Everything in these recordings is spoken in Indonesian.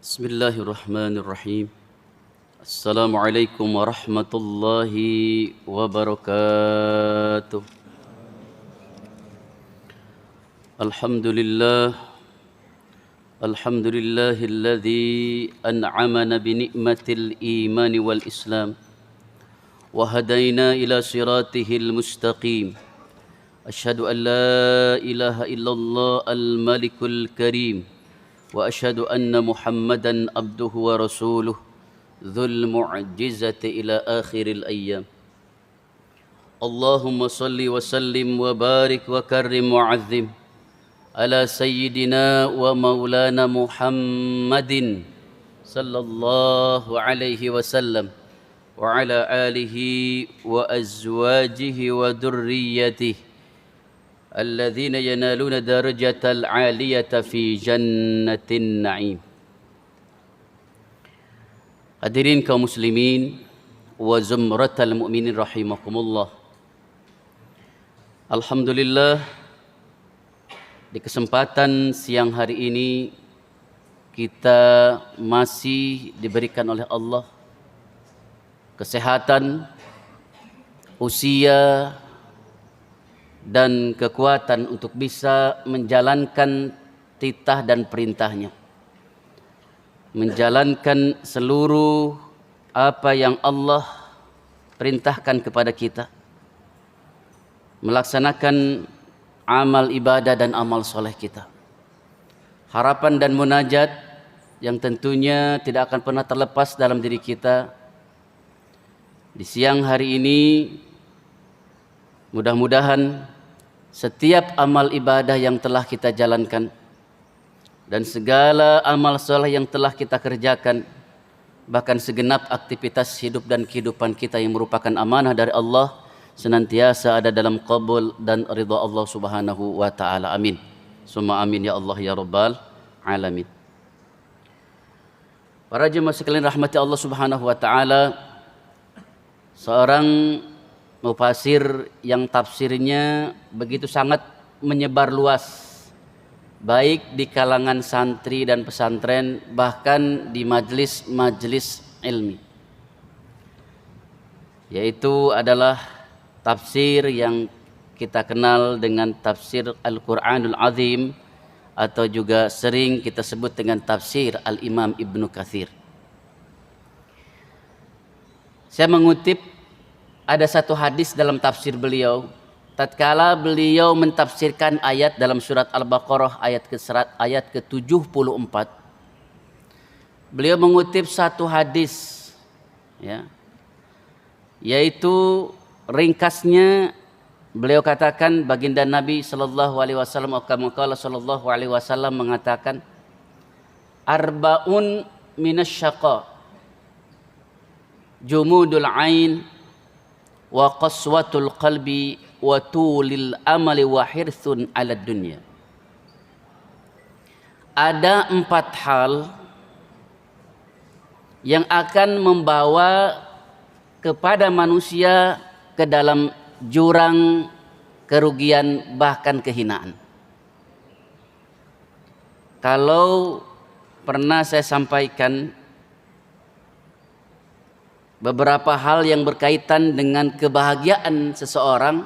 Bismillahirrahmanirrahim. Assalamualaikum warahmatullahi wabarakatuh. Alhamdulillah. Alhamdulillahilladzi an'amana bi ni'matil iman wal islam wa hadaina ila siratihil mustaqim. Asyhadu an la ilaha illallah al-malikul karim. وأشهد أن محمدًا عبده ورسوله ذو المعجزة إلى آخر الأيام. اللهم صل وسلم وبارك وكرم وعظم على سيدنا ومولانا محمد صلى الله عليه وسلم وعلى آله وأزواجه وذريته الذين ينالون درجة العالية في جنة النعيم. Hadirin kaum muslimin wa zumratal mu'minin rahimakumullah. Alhamdulillah, di kesempatan siang hari ini kita masih diberikan oleh Allah kesehatan, usia dan kekuatan untuk bisa menjalankan titah dan perintahnya, menjalankan seluruh apa yang Allah perintahkan kepada kita, melaksanakan amal ibadah dan amal soleh kita. Harapan dan munajat yang tentunya tidak akan pernah terlepas dalam diri kita di siang hari ini. Mudah-mudahan setiap amal ibadah yang telah kita jalankan dan segala amal soleh yang telah kita kerjakan, bahkan segenap aktivitas hidup dan kehidupan kita yang merupakan amanah dari Allah, senantiasa ada dalam qabul dan ridha Allah subhanahu wa ta'ala. Amin. Summa amin ya Allah ya Rabbal alamin. Para jemaah sekalian rahmati Allah subhanahu wa ta'ala, seorang mufasir yang tafsirnya begitu sangat menyebar luas, baik di kalangan santri dan pesantren, bahkan di majlis-majlis ilmi, yaitu adalah tafsir yang kita kenal dengan tafsir Al-Quranul Azim, atau juga sering kita sebut dengan tafsir Al-Imam Ibnu Katsir. Saya mengutip ada satu hadis dalam tafsir beliau, tatkala beliau mentafsirkan ayat dalam surat Al-Baqarah ayat ke-74. Beliau mengutip satu hadis, ya, yaitu ringkasnya beliau katakan, baginda Nabi sallallahu alaihi wasallam sallallahu alaihi wasallam mengatakan, arba'un minasyaqa, jumudul ain wa qaswatul qalbi wa tulil amali wa hirsun ala dunya. Ada 4 hal yang akan membawa kepada manusia ke dalam jurang kerugian, bahkan kehinaan. Kalau pernah saya sampaikan beberapa hal yang berkaitan dengan kebahagiaan seseorang,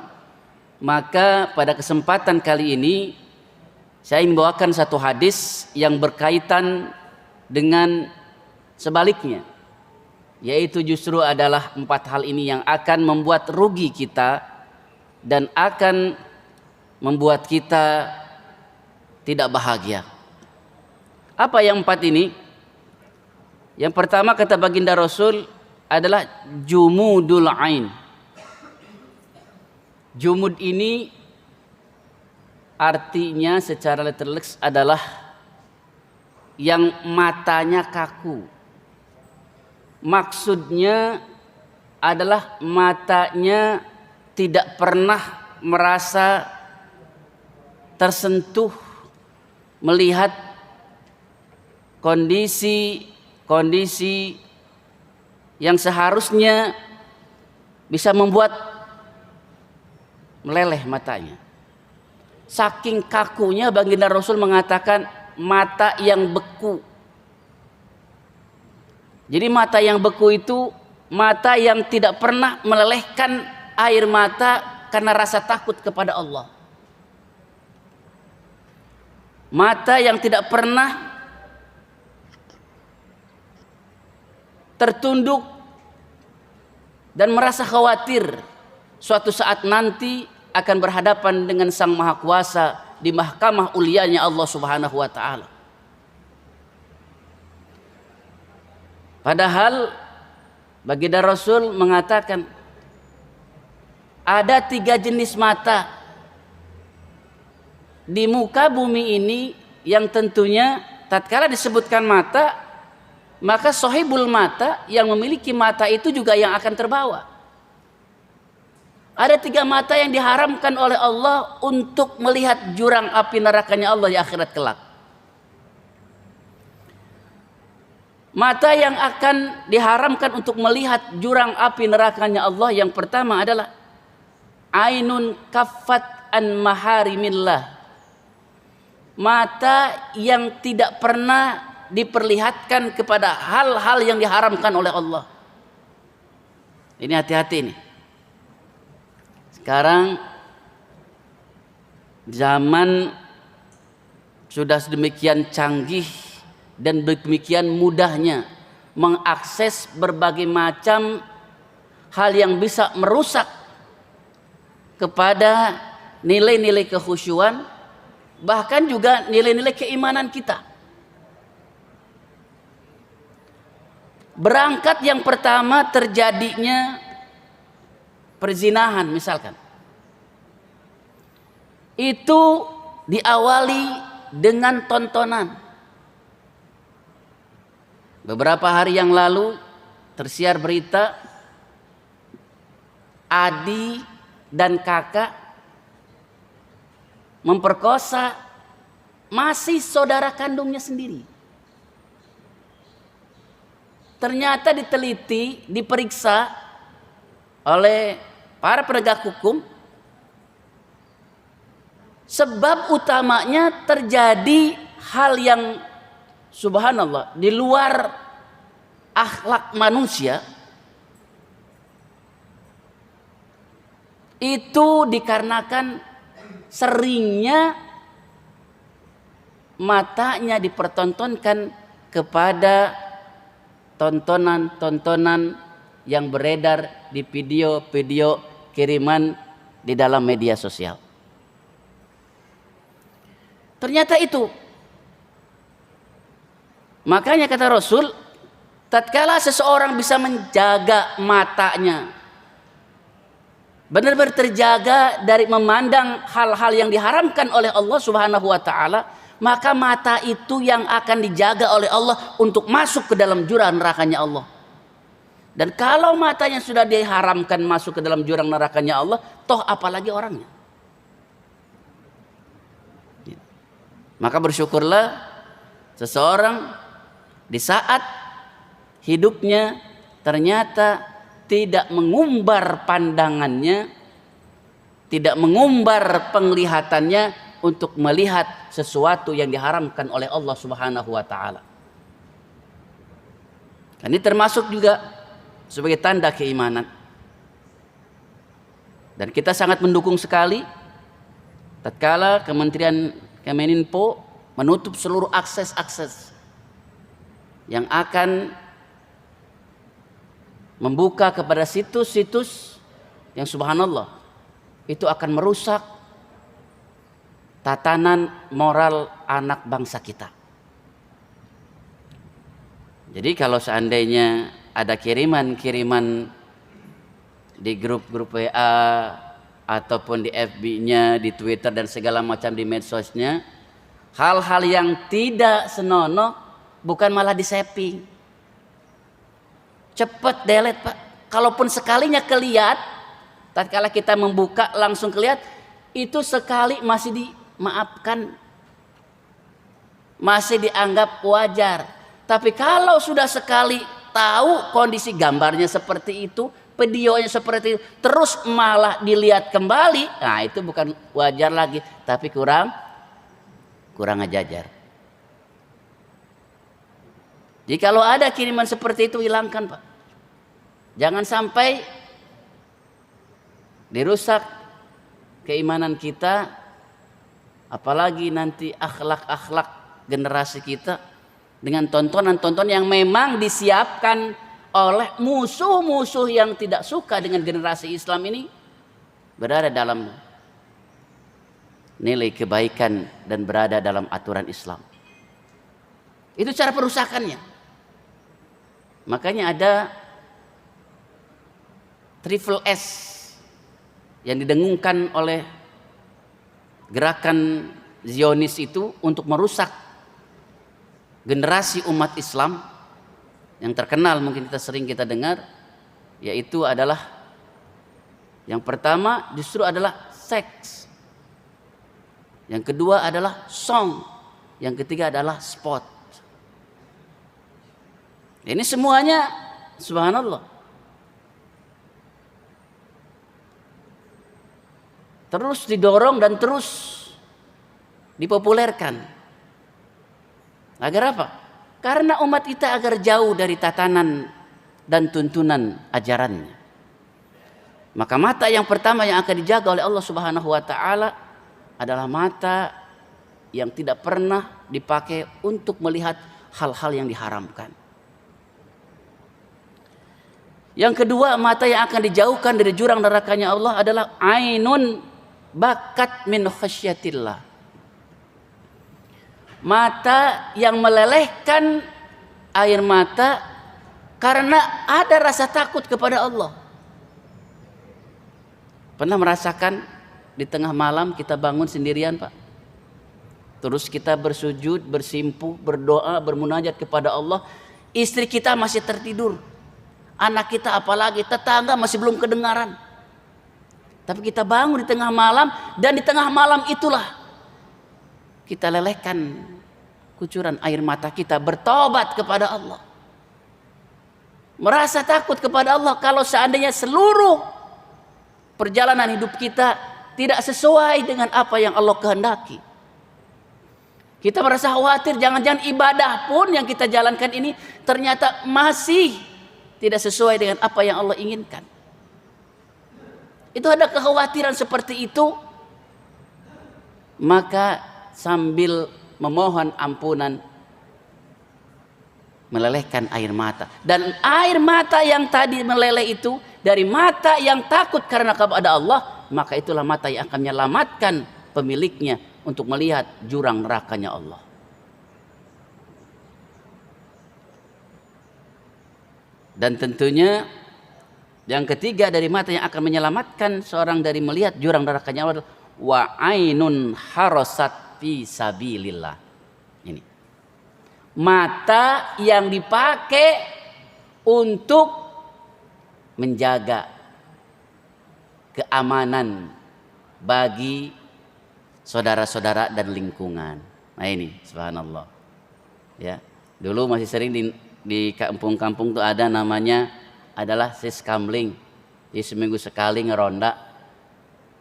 maka pada kesempatan kali ini saya ingin bawakan satu hadis yang berkaitan dengan sebaliknya, yaitu justru adalah 4 hal ini yang akan membuat rugi kita dan akan membuat kita tidak bahagia. Apa yang 4 ini? Yang pertama, kata baginda Rasul, adalah jumudul ain. Jumud ini artinya secara literal adalah yang matanya kaku. Maksudnya adalah matanya tidak pernah merasa tersentuh melihat kondisi yang seharusnya bisa membuat meleleh matanya. Saking kakunya, baginda Rasul mengatakan mata yang beku, Jadi mata yang beku itu mata yang tidak pernah melelehkan air mata karena rasa takut kepada Allah. Mata yang tidak pernah tertunduk dan merasa khawatir suatu saat nanti akan berhadapan dengan Sang Maha Kuasa di mahkamah ulianya Allah Subhanahu wa taala. Padahal baginda Rasul mengatakan ada 3 jenis mata di muka bumi ini yang tentunya tatkala disebutkan mata, maka sahibul mata yang memiliki mata itu juga yang akan terbawa. Ada 3 mata yang diharamkan oleh Allah untuk melihat jurang api nerakanya Allah di akhirat kelak. Mata yang akan diharamkan untuk melihat jurang api nerakanya Allah yang pertama adalah ainun kaffat an maharimillah. Mata yang tidak pernah diperlihatkan kepada hal-hal yang diharamkan oleh Allah. Ini hati-hati nih. Sekarang zaman sudah sedemikian canggih dan demikian mudahnya mengakses berbagai macam hal yang bisa merusak kepada nilai-nilai kekhusyuan, bahkan juga nilai-nilai keimanan kita. Berangkat yang pertama terjadinya perzinahan misalkan, itu diawali dengan tontonan. Beberapa hari yang lalu tersiar berita adik dan kakak memperkosa masih saudara kandungnya sendiri. Ternyata diteliti, diperiksa oleh para penegak hukum, sebab utamanya terjadi hal yang subhanallah di luar akhlak manusia, itu dikarenakan seringnya matanya dipertontonkan kepada tontonan-tontonan yang beredar di video-video kiriman di dalam media sosial. Ternyata itu. Makanya kata Rasul, tatkala seseorang bisa menjaga matanya, benar-benar terjaga dari memandang hal-hal yang diharamkan oleh Allah Subhanahu wa taala, maka mata itu yang akan dijaga oleh Allah untuk masuk ke dalam jurang nerakanya Allah. Dan kalau matanya sudah diharamkan masuk ke dalam jurang nerakanya Allah, toh apalagi orangnya. Maka bersyukurlah seseorang di saat hidupnya ternyata tidak mengumbar pandangannya, tidak mengumbar penglihatannya untuk melihat sesuatu yang diharamkan oleh Allah Subhanahu wa taala. Ini termasuk juga sebagai tanda keimanan. Dan kita sangat mendukung sekali tatkala Kementerian Kemeninfo menutup seluruh akses-akses yang akan membuka kepada situs-situs yang subhanallah itu akan merusak tatanan moral anak bangsa kita. Jadi kalau seandainya ada kiriman-kiriman di grup-grup WA ataupun di FB-nya, di Twitter dan segala macam di medsosnya, hal-hal yang tidak senonoh bukan malah di-saving. Cepat delete, Pak. Kalaupun sekalinya kelihat, tatkala kita membuka langsung kelihat, itu sekali masih dimaafkan, masih dianggap wajar. Tapi kalau sudah sekali tahu kondisi gambarnya seperti itu, videonya seperti itu, terus malah dilihat kembali, nah itu bukan wajar lagi, tapi kurang ajajar. Jikalau ada kiriman seperti itu, hilangkan, Pak. Jangan sampai dirusak keimanan kita, apalagi nanti akhlak-akhlak generasi kita dengan tontonan-tontonan yang memang disiapkan oleh musuh-musuh yang tidak suka dengan generasi Islam ini berada dalam nilai kebaikan dan berada dalam aturan Islam. Itu cara perusakannya. Makanya ada triple S yang didengungkan oleh gerakan Zionis itu untuk merusak generasi umat Islam. Yang terkenal mungkin sering kita dengar, yaitu adalah yang pertama justru adalah seks, yang kedua adalah song, yang ketiga adalah sport. Ini semuanya subhanallah terus didorong dan terus dipopulerkan. Agar apa? Karena umat kita agar jauh dari tatanan dan tuntunan ajarannya. Maka mata yang pertama yang akan dijaga oleh Allah Subhanahu wa taala adalah mata yang tidak pernah dipakai untuk melihat hal-hal yang diharamkan. Yang kedua, mata yang akan dijauhkan dari jurang nerakanya Allah adalah ainun bakat min khasyatillah. Mata yang melelehkan air mata karena ada rasa takut kepada Allah. Pernah merasakan di tengah malam kita bangun sendirian, Pak? Terus kita bersujud, bersimpuh, berdoa, bermunajat kepada Allah. Istri kita masih tertidur. Anak kita apalagi, tetangga masih belum kedengaran. Tapi kita bangun di tengah malam, dan di tengah malam itulah kita lelehkan kucuran air mata kita, bertobat kepada Allah. Merasa takut kepada Allah kalau seandainya seluruh perjalanan hidup kita tidak sesuai dengan apa yang Allah kehendaki. Kita merasa khawatir, jangan-jangan ibadah pun yang kita jalankan ini ternyata masih tidak sesuai dengan apa yang Allah inginkan. Itu ada kekhawatiran seperti itu, maka sambil memohon ampunan, melelehkan air mata. Dan air mata yang tadi meleleh itu dari mata yang takut karena kepada Allah, maka itulah mata yang akan menyelamatkan pemiliknya untuk melihat jurang nerakanya Allah. Dan tentunya yang ketiga dari mata yang akan menyelamatkan seorang dari melihat jurang nerakanya Allah adalah wa ainun harasat fi sabilillah. Ini mata yang dipakai untuk menjaga keamanan bagi saudara-saudara dan lingkungan. Nah ini subhanallah. Ya, dulu masih sering di kampung-kampung tuh ada namanya adalah siskamling. Jadi seminggu sekali ngeronda.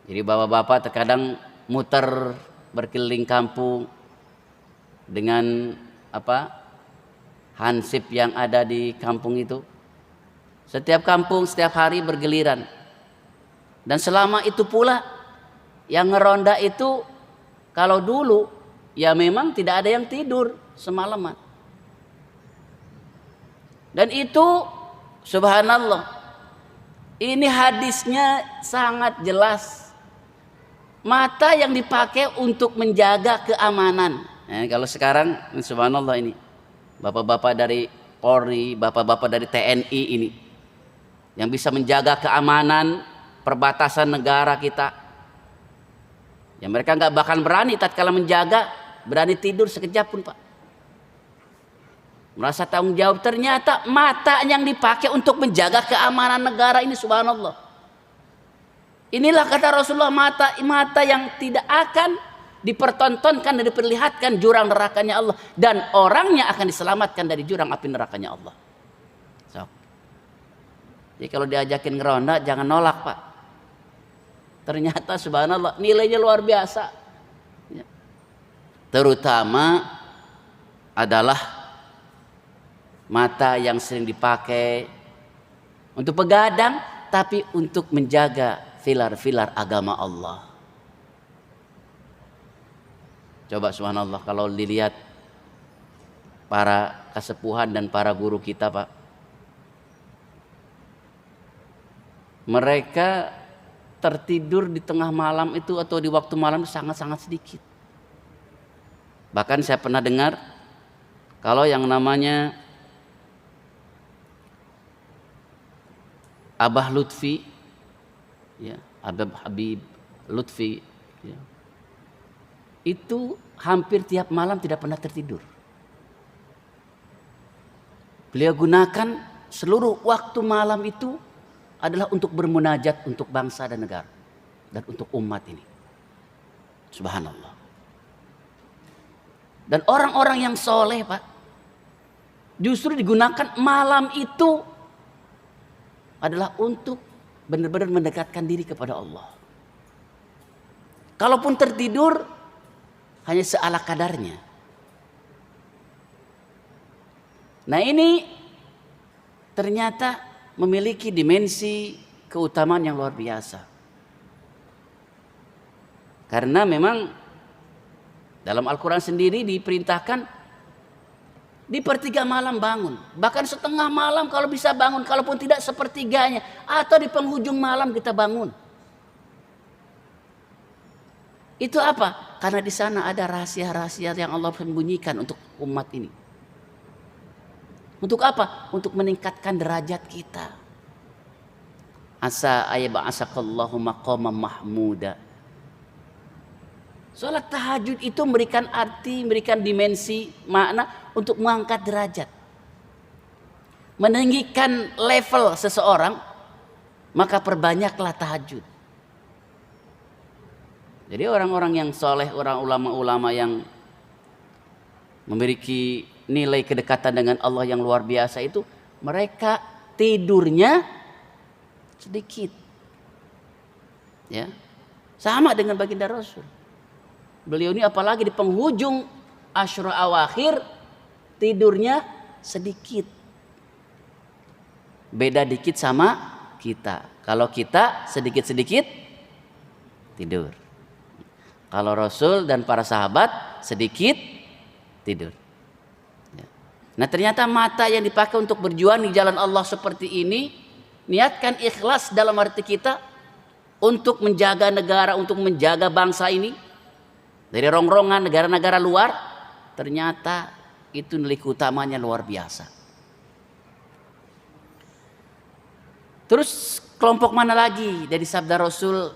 Jadi bapak-bapak terkadang muter berkeliling kampung dengan hansip yang ada di kampung itu. Setiap kampung setiap hari bergiliran. Dan selama itu pula yang ngeronda itu, kalau dulu ya memang tidak ada yang tidur semalaman. Dan itu subhanallah, ini hadisnya sangat jelas. Mata yang dipakai untuk menjaga keamanan. Kalau sekarang subhanallah ini bapak-bapak dari Polri, bapak-bapak dari TNI ini yang bisa menjaga keamanan perbatasan negara kita. Ya mereka nggak bakal berani tatkala menjaga, berani tidur sekejap pun, Pak. Merasa tanggung jawab. Ternyata mata yang dipakai untuk menjaga keamanan negara ini subhanallah. Inilah kata Rasulullah, mata yang tidak akan dipertontonkan dan diperlihatkan jurang nerakanya Allah, dan orangnya akan diselamatkan dari jurang api nerakanya Allah. So. Jadi kalau diajakin ngeronda jangan nolak, Pak. Ternyata subhanallah nilainya luar biasa. Terutama adalah mata yang sering dipakai untuk begadang, tapi untuk menjaga filar-filar agama Allah. Coba subhanallah kalau dilihat para kesepuhan dan para guru kita, Pak. Mereka tertidur di tengah malam itu atau di waktu malam sangat-sangat sedikit. Bahkan saya pernah dengar kalau yang namanya Abah Lutfi, ya, Abah Habib Lutfi, ya, itu hampir tiap malam tidak pernah tertidur. Beliau gunakan seluruh waktu malam itu adalah untuk bermunajat untuk bangsa dan negara dan untuk umat ini. Subhanallah. Dan orang-orang yang soleh, Pak, justru digunakan malam itu adalah untuk benar-benar mendekatkan diri kepada Allah. Kalaupun tertidur hanya seala kadarnya. Nah, ini ternyata memiliki dimensi keutamaan yang luar biasa. Karena memang dalam Al-Quran sendiri diperintahkan di pertiga malam bangun. Bahkan setengah malam kalau bisa bangun. Kalaupun tidak sepertiganya. Atau di penghujung malam kita bangun. Itu apa? Karena di sana ada rahasia-rahasia yang Allah sembunyikan untuk umat ini. Untuk apa? Untuk meningkatkan derajat kita. Asa ayyab'asakallahu maqaman mahmuda. Salat tahajud itu memberikan arti, memberikan dimensi, makna untuk mengangkat derajat. Meninggikan level seseorang, maka perbanyaklah tahajud. Jadi orang-orang yang soleh, orang ulama-ulama yang memiliki nilai kedekatan dengan Allah yang luar biasa itu, mereka tidurnya sedikit. Ya. Sama dengan baginda Rasul. Beliau ini apalagi di penghujung Asyura Awakhir tidurnya sedikit. Beda dikit sama kita. Kalau kita sedikit-sedikit tidur. Kalau Rasul dan para sahabat sedikit tidur. Nah, ternyata mata yang dipakai untuk berjuang di jalan Allah seperti ini, niatkan ikhlas dalam arti kita untuk menjaga negara, untuk menjaga bangsa ini dari rongrongan negara-negara luar, ternyata itu nilai utamanya luar biasa. Terus kelompok mana lagi dari sabda Rasul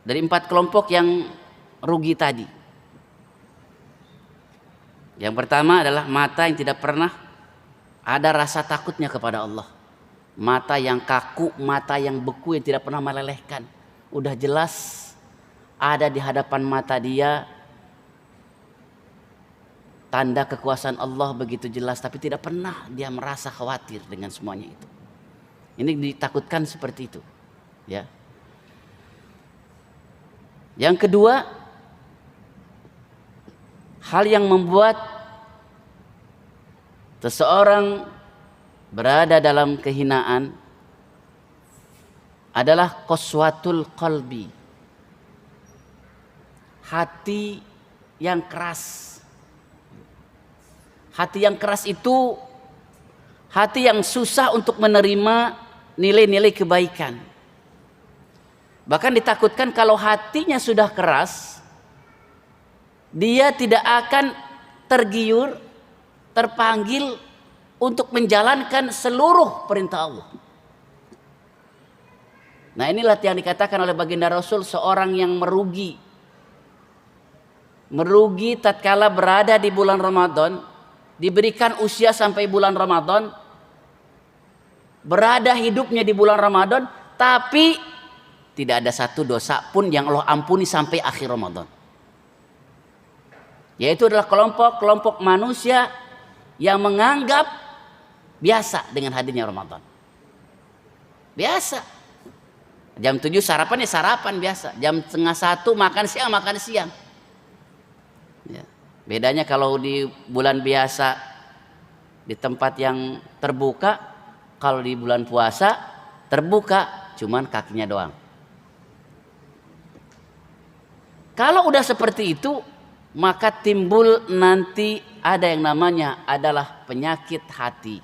dari 4 kelompok yang rugi tadi? Yang pertama adalah mata yang tidak pernah ada rasa takutnya kepada Allah. Mata yang kaku, mata yang beku, yang tidak pernah melelehkan. Udah jelas ada di hadapan mata dia tanda kekuasaan Allah begitu jelas, tapi tidak pernah dia merasa khawatir dengan semuanya itu. Ini ditakutkan seperti itu, ya. Yang kedua, hal yang membuat seseorang berada dalam kehinaan adalah qaswatul qalbi, hati yang keras. Hati yang keras itu hati yang susah untuk menerima nilai-nilai kebaikan. Bahkan ditakutkan kalau hatinya sudah keras, dia tidak akan tergiur, terpanggil untuk menjalankan seluruh perintah Allah. Nah, inilah yang dikatakan oleh baginda Rasul, seorang yang merugi. Merugi tatkala berada di bulan Ramadan, diberikan usia sampai bulan Ramadan, berada hidupnya di bulan Ramadan, tapi tidak ada satu dosa pun yang Allah ampuni sampai akhir Ramadan. Yaitu adalah kelompok-kelompok manusia yang menganggap biasa dengan hadirnya Ramadan. Biasa. Jam 7 sarapan ya sarapan biasa. Jam setengah 1 makan siang. Ya. Bedanya kalau di bulan biasa di tempat yang terbuka. Kalau di bulan puasa terbuka cuman kakinya doang. Kalau udah seperti itu, maka timbul nanti ada yang namanya adalah penyakit hati.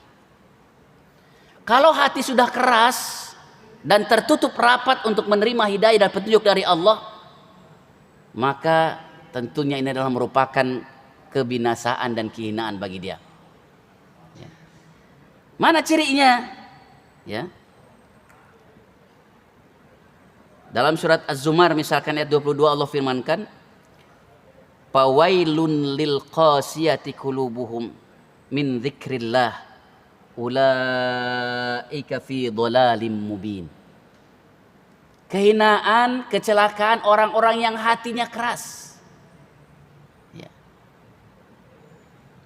Kalau hati sudah keras dan tertutup rapat untuk menerima hidayah dan petunjuk dari Allah, maka tentunya ini adalah merupakan kebinasaan dan kehinaan bagi dia. Ya. Mana cirinya? Ya. Dalam surat Az-Zumar misalkan ayat 22 Allah firmankan, "Fawailun lil qasiyati qulubuhum min dzikrillah ulaika fi dhalalim mubin." Kehinaan, kecelakaan orang-orang yang hatinya keras. Ya.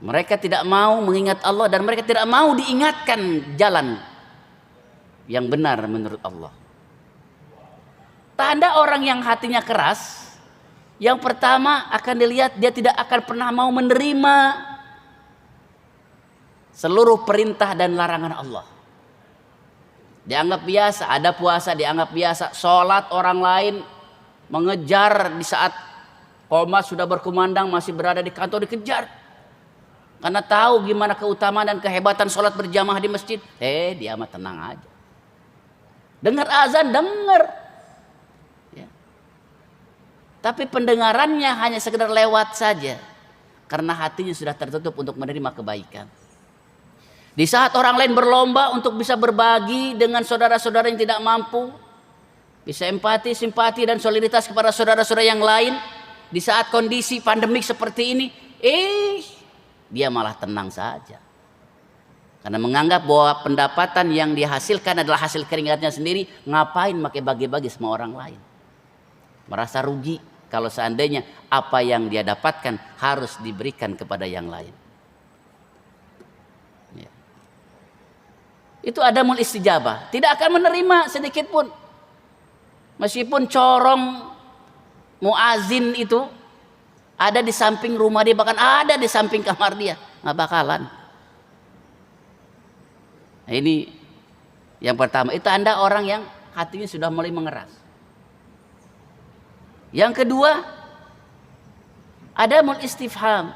Mereka tidak mau mengingat Allah dan mereka tidak mau diingatkan jalan yang benar menurut Allah. Tanda orang yang hatinya keras, yang pertama akan dilihat dia tidak akan pernah mau menerima seluruh perintah dan larangan Allah. Dianggap biasa, ada puasa dianggap biasa, sholat orang lain mengejar di saat qomat sudah berkumandang masih berada di kantor dikejar. Karena tahu gimana keutamaan dan kehebatan sholat berjamaah di masjid. Dia mah tenang aja. Dengar azan, dengar. Tapi pendengarannya hanya sekedar lewat saja. Karena hatinya sudah tertutup untuk menerima kebaikan. Di saat orang lain berlomba untuk bisa berbagi dengan saudara-saudara yang tidak mampu. Bisa empati, simpati dan solidaritas kepada saudara-saudara yang lain. Di saat kondisi pandemik seperti ini. Dia malah tenang saja. Karena menganggap bahwa pendapatan yang dihasilkan adalah hasil keringatnya sendiri. Ngapain pakai bagi-bagi sama orang lain. Merasa rugi. Kalau seandainya apa yang dia dapatkan harus diberikan kepada yang lain. Ya. Itu adamul istijabah. Tidak akan menerima sedikit pun. Meskipun corong muazin itu ada di samping rumah dia, bahkan ada di samping kamar dia, nggak bakalan. Nah, ini yang pertama. Itu tanda orang yang hatinya sudah mulai mengeras. Yang kedua, adamul istifham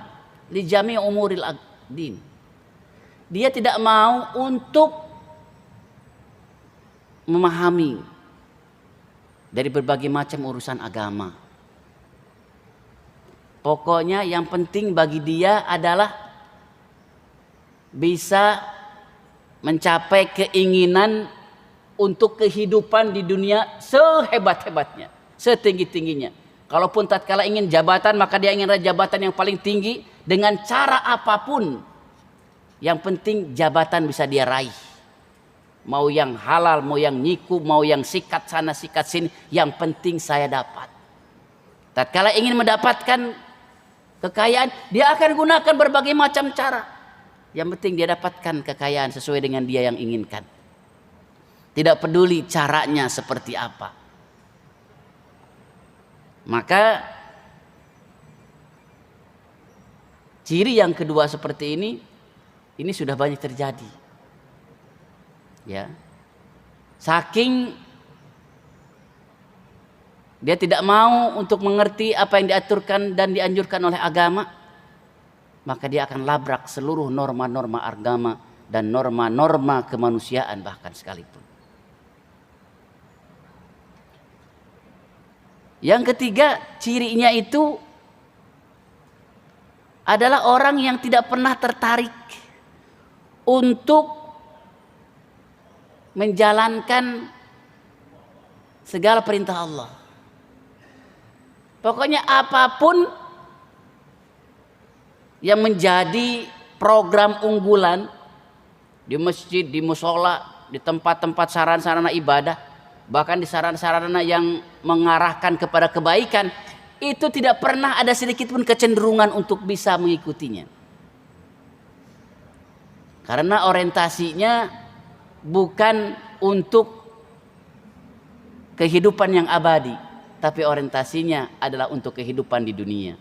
li jami' umuril din. Dia tidak mau untuk memahami dari berbagai macam urusan agama. Pokoknya yang penting bagi dia adalah bisa mencapai keinginan untuk kehidupan di dunia sehebat-hebatnya. Setinggi-tingginya. Kalaupun tatkala ingin jabatan, maka dia ingin jabatan yang paling tinggi dengan cara apapun. Yang penting jabatan bisa dia raih. Mau yang halal, mau yang nyiku, mau yang sikat sana sikat sini, yang penting saya dapat. Tatkala ingin mendapatkan kekayaan, dia akan gunakan berbagai macam cara. Yang penting dia dapatkan kekayaan sesuai dengan dia yang inginkan. Tidak peduli caranya seperti apa. Maka ciri yang kedua seperti ini sudah banyak terjadi. Ya. Saking dia tidak mau untuk mengerti apa yang diaturkan dan dianjurkan oleh agama, maka dia akan labrak seluruh norma-norma agama dan norma-norma kemanusiaan bahkan sekalipun. Yang ketiga, cirinya itu adalah orang yang tidak pernah tertarik untuk menjalankan segala perintah Allah. Pokoknya apapun yang menjadi program unggulan di masjid, di musola, di tempat-tempat sarana-sarana ibadah, bahkan di sarana-sarana yang mengarahkan kepada kebaikan, itu tidak pernah ada sedikit pun kecenderungan untuk bisa mengikutinya. Karena orientasinya bukan untuk kehidupan yang abadi, tapi orientasinya adalah untuk kehidupan di dunia.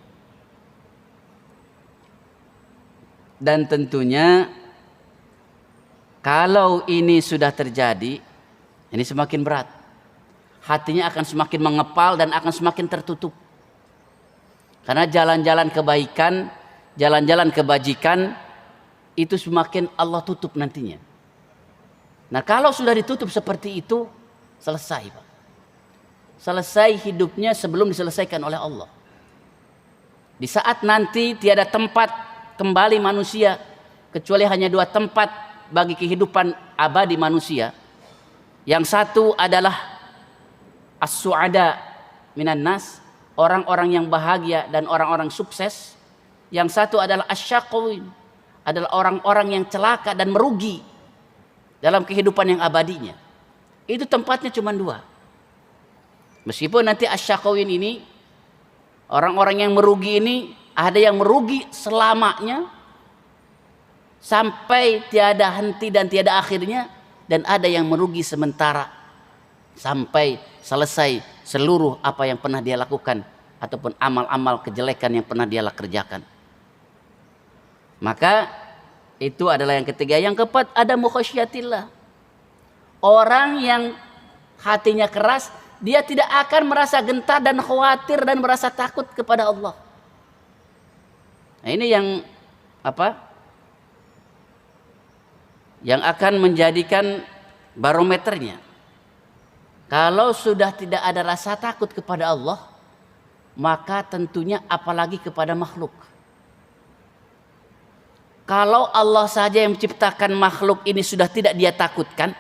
Dan tentunya Kalau ini sudah terjadi, ini semakin berat. Hatinya akan semakin mengepal dan akan semakin tertutup. Karena jalan-jalan kebaikan, jalan-jalan kebajikan itu semakin Allah tutup nantinya. Nah, kalau sudah ditutup seperti itu, selesai, Pak. Selesai hidupnya sebelum diselesaikan oleh Allah. Di saat nanti tiada tempat kembali manusia kecuali hanya dua tempat bagi kehidupan abadi manusia. Yang satu adalah as-su'ada minan nas, orang-orang yang bahagia dan orang-orang sukses. Yang satu adalah asyaqawin, adalah orang-orang yang celaka dan merugi dalam kehidupan yang abadinya. Itu tempatnya cuma dua. Meskipun nanti asyaqawin ini, orang-orang yang merugi ini, ada yang merugi selamanya sampai tiada henti dan tiada akhirnya, dan ada yang merugi sementara sampai selesai seluruh apa yang pernah dia lakukan ataupun amal-amal kejelekan yang pernah dia kerjakan. Maka itu adalah yang ketiga. Yang keempat ada mukhasyatillah. Orang yang hatinya keras, dia tidak akan merasa gentar dan khawatir dan merasa takut kepada Allah. Nah, ini yang apa? Yang akan menjadikan barometernya. Kalau sudah tidak ada rasa takut kepada Allah, maka tentunya apalagi kepada makhluk. Kalau Allah saja yang menciptakan makhluk ini sudah tidak dia takutkan,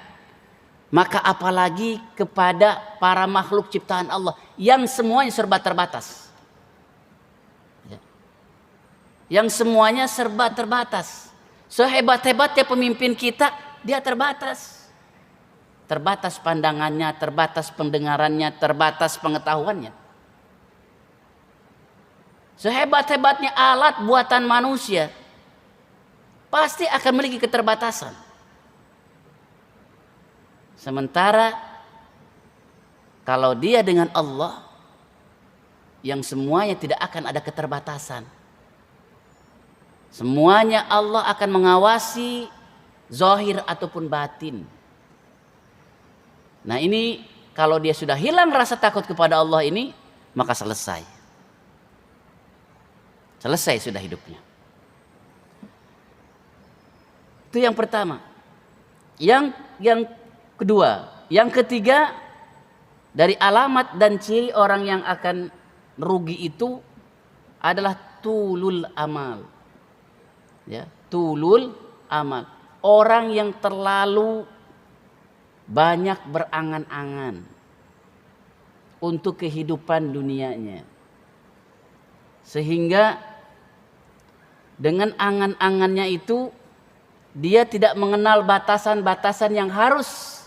maka apalagi kepada para makhluk ciptaan Allah yang semuanya serba terbatas. Yang semuanya serba terbatas. Sehebat-hebatnya pemimpin kita, dia terbatas. Terbatas pandangannya, terbatas pendengarannya, terbatas pengetahuannya. Sehebat-hebatnya alat buatan manusia, pasti akan memiliki keterbatasan. Sementara kalau dia dengan Allah, yang semuanya tidak akan ada keterbatasan. Semuanya Allah akan mengawasi zahir ataupun batin. Nah, ini kalau dia sudah hilang rasa takut kepada Allah ini, maka selesai. Selesai sudah hidupnya. Itu yang pertama. Yang kedua, yang ketiga, dari alamat dan ciri orang yang akan merugi itu adalah tulul amal. Ya, tulul amal. Orang yang terlalu banyak berangan-angan untuk kehidupan dunianya. Sehingga dengan angan-angannya itu dia tidak mengenal batasan-batasan yang harus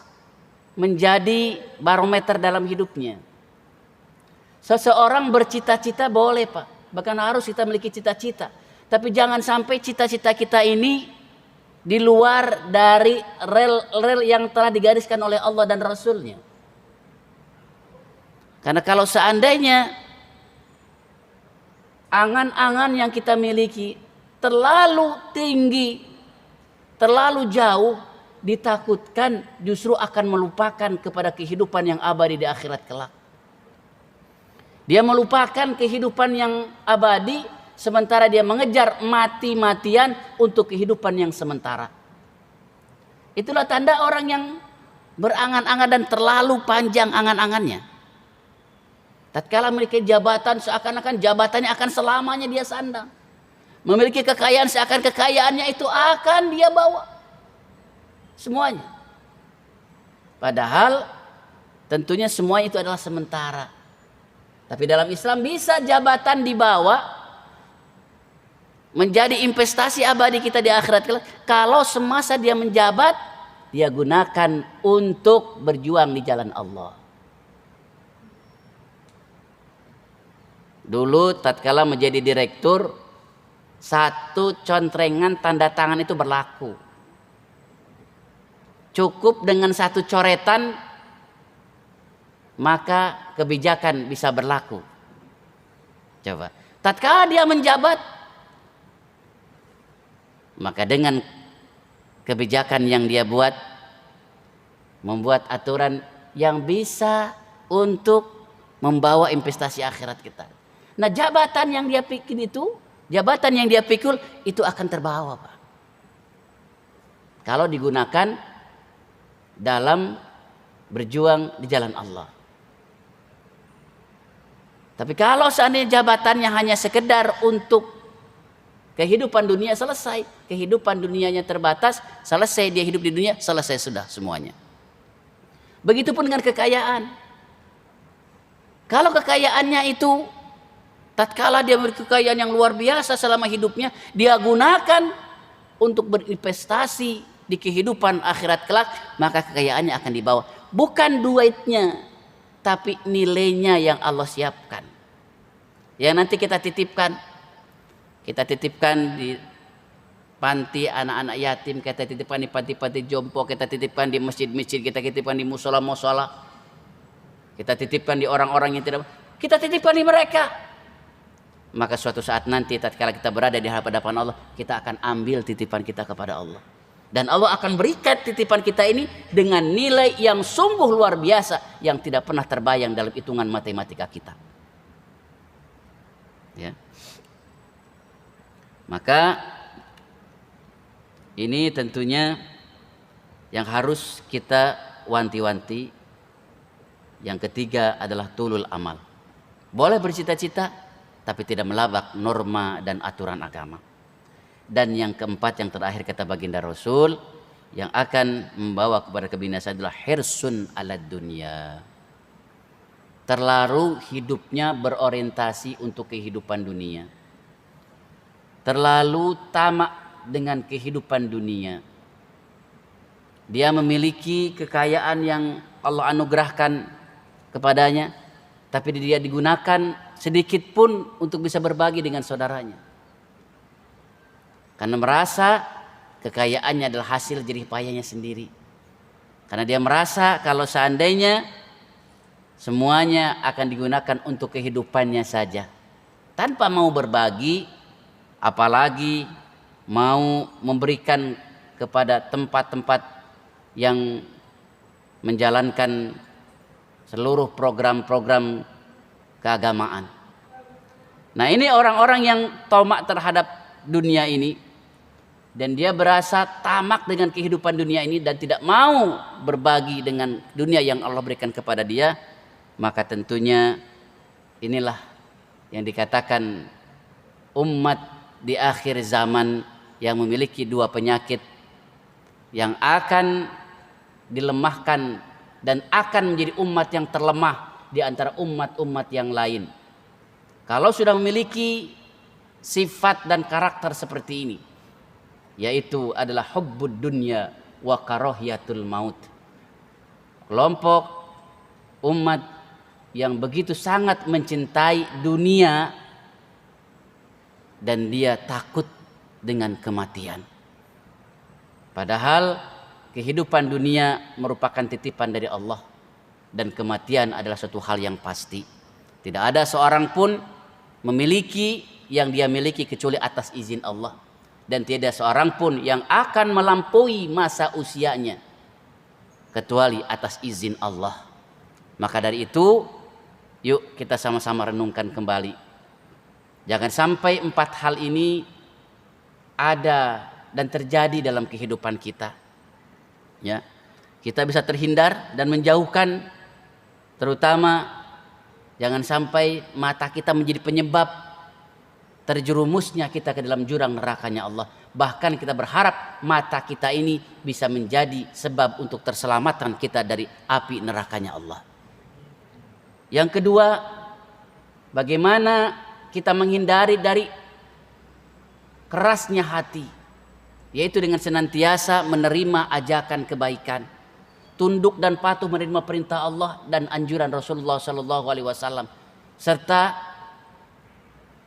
menjadi barometer dalam hidupnya. Seseorang bercita-cita boleh, Pak. Bahkan harus kita memiliki cita-cita. Tapi jangan sampai cita-cita kita ini di luar dari rel yang telah digariskan oleh Allah dan Rasulnya. Karena kalau seandainya angan-angan yang kita miliki terlalu tinggi, terlalu jauh, ditakutkan justru akan melupakan kepada kehidupan yang abadi di akhirat kelak. Dia melupakan kehidupan yang abadi, sementara dia mengejar mati-matian untuk kehidupan yang sementara. Itulah tanda orang yang berangan-angan dan terlalu panjang angan-angannya. Tatkala memiliki jabatan, seakan-akan jabatannya akan selamanya dia sandang. Memiliki kekayaan, seakan kekayaannya itu akan dia bawa semuanya. Padahal tentunya semua itu adalah sementara. Tapi dalam Islam bisa jabatan dibawa menjadi investasi abadi kita di akhirat kelak. Kalau semasa dia menjabat, dia gunakan untuk berjuang di jalan Allah. Dulu tatkala menjadi direktur, satu contrengan tanda tangan itu berlaku. Cukup dengan satu coretan, maka kebijakan bisa berlaku. Coba, tatkala dia menjabat, maka dengan kebijakan yang dia buat, membuat aturan yang bisa untuk membawa investasi akhirat kita. Nah, jabatan yang dia pikir itu, jabatan yang dia pikul itu akan terbawa, Pak. Kalau digunakan dalam berjuang di jalan Allah. Tapi kalau seandainya jabatannya hanya sekedar untuk kehidupan dunia, selesai. Kehidupan dunianya terbatas, selesai dia hidup di dunia, selesai sudah semuanya. Begitupun dengan kekayaan. Kalau kekayaannya itu, tatkala dia memiliki kekayaan yang luar biasa selama hidupnya, dia gunakan untuk berinvestasi di kehidupan akhirat kelak, maka kekayaannya akan dibawa. Bukan duitnya, tapi nilainya yang Allah siapkan. Yang nanti kita titipkan di panti anak-anak yatim, kita titipkan di panti-panti jompo, kita titipkan di masjid-masjid, kita titipkan di musola-musola, kita titipkan di orang-orang yang tidak, kita titipkan di mereka. Maka suatu saat nanti tatkala kita berada di hadapan Allah, kita akan ambil titipan kita kepada Allah. Dan Allah akan berikan titipan kita ini dengan nilai yang sungguh luar biasa, yang tidak pernah terbayang dalam hitungan matematika kita. Ya. Maka ini tentunya yang harus kita wanti-wanti. Yang ketiga adalah tulul amal. Boleh bercita-cita, tapi tidak melabak norma dan aturan agama. Dan yang keempat, yang terakhir kata baginda Rasul, yang akan membawa kepada kebinasaan adalah hirsun alad dunya. Terlalu hidupnya berorientasi untuk kehidupan dunia. Terlalu tamak dengan kehidupan dunia. Dia memiliki kekayaan yang Allah anugerahkan kepadanya, tapi dia digunakan sedikit pun untuk bisa berbagi dengan saudaranya. Karena merasa kekayaannya adalah hasil jerih payahnya sendiri. Karena dia merasa kalau seandainya semuanya akan digunakan untuk kehidupannya saja, tanpa mau berbagi, apalagi mau memberikan kepada tempat-tempat yang menjalankan seluruh program-program keagamaan. Nah, ini orang-orang yang tamak terhadap dunia ini, dan dia berasa tamak dengan kehidupan dunia ini dan tidak mau berbagi dengan dunia yang Allah berikan kepada dia. Maka tentunya inilah yang dikatakan umat di akhir zaman yang memiliki dua penyakit yang akan dilemahkan dan akan menjadi umat yang terlemah di antara umat-umat yang lain. Kalau sudah memiliki sifat dan karakter seperti ini, yaitu adalah hubbud dunya wa karahiyatul maut. Kelompok umat yang begitu sangat mencintai dunia dan dia takut dengan kematian. Padahal kehidupan dunia merupakan titipan dari Allah dan kematian adalah suatu hal yang pasti. Tidak ada seorang pun memiliki yang dia miliki kecuali atas izin Allah, dan tidak seorang pun yang akan melampaui masa usianya kecuali atas izin Allah. Maka dari itu, yuk kita sama-sama renungkan kembali. Jangan sampai empat hal ini ada dan terjadi dalam kehidupan kita. Ya, kita bisa terhindar dan menjauhkan, terutama jangan sampai mata kita menjadi penyebab terjerumusnya kita ke dalam jurang nerakanya Allah. Bahkan kita berharap mata kita ini bisa menjadi sebab untuk terselamatan kita dari api nerakanya Allah. Yang kedua, bagaimana kita menghindari dari kerasnya hati, yaitu dengan senantiasa menerima ajakan kebaikan, tunduk dan patuh menerima perintah Allah dan anjuran Rasulullah SAW, serta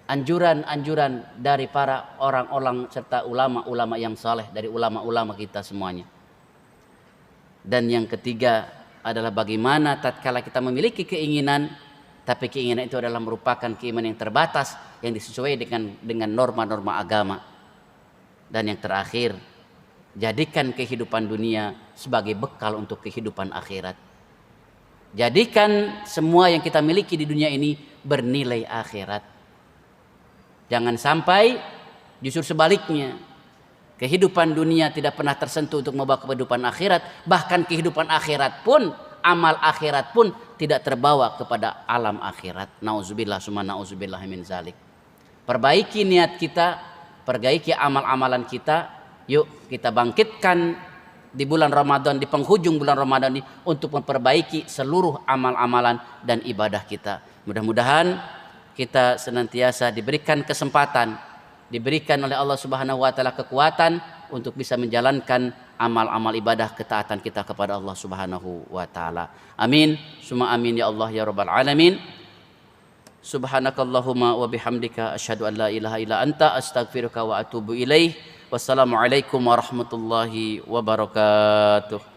anjuran-anjuran dari para orang-orang serta ulama-ulama yang saleh, dari ulama-ulama kita semuanya. Dan yang ketiga adalah bagaimana tatkala kita memiliki keinginan, tapi keinginan itu adalah merupakan keinginan yang terbatas yang disesuaikan dengan norma-norma agama. Dan yang terakhir, Jadikan kehidupan dunia sebagai bekal untuk kehidupan akhirat. Jadikan semua yang kita miliki di dunia ini bernilai akhirat. Jangan sampai justru sebaliknya, kehidupan dunia tidak pernah tersentuh untuk membawa kehidupan akhirat. Bahkan kehidupan akhirat pun, amal akhirat pun tidak terbawa kepada alam akhirat. Nauzubillah summa nauzubillah min zalik. Perbaiki niat kita, perbaiki amal-amalan kita. Yuk kita bangkitkan di bulan Ramadan, di penghujung bulan Ramadan ini untuk memperbaiki seluruh amal-amalan dan ibadah kita. Mudah-mudahan kita senantiasa diberikan kesempatan, diberikan oleh Allah Subhanahu wa taala kekuatan untuk bisa menjalankan amal-amal ibadah ketaatan kita kepada Allah Subhanahu wa taala. Amin. Summa amin ya Allah ya rabbal alamin. Subhanakallahumma wa bihamdika asyhadu an la ilaha illa anta astaghfiruka wa atubu ilaih. Wassalamualaikum warahmatullahi wabarakatuh.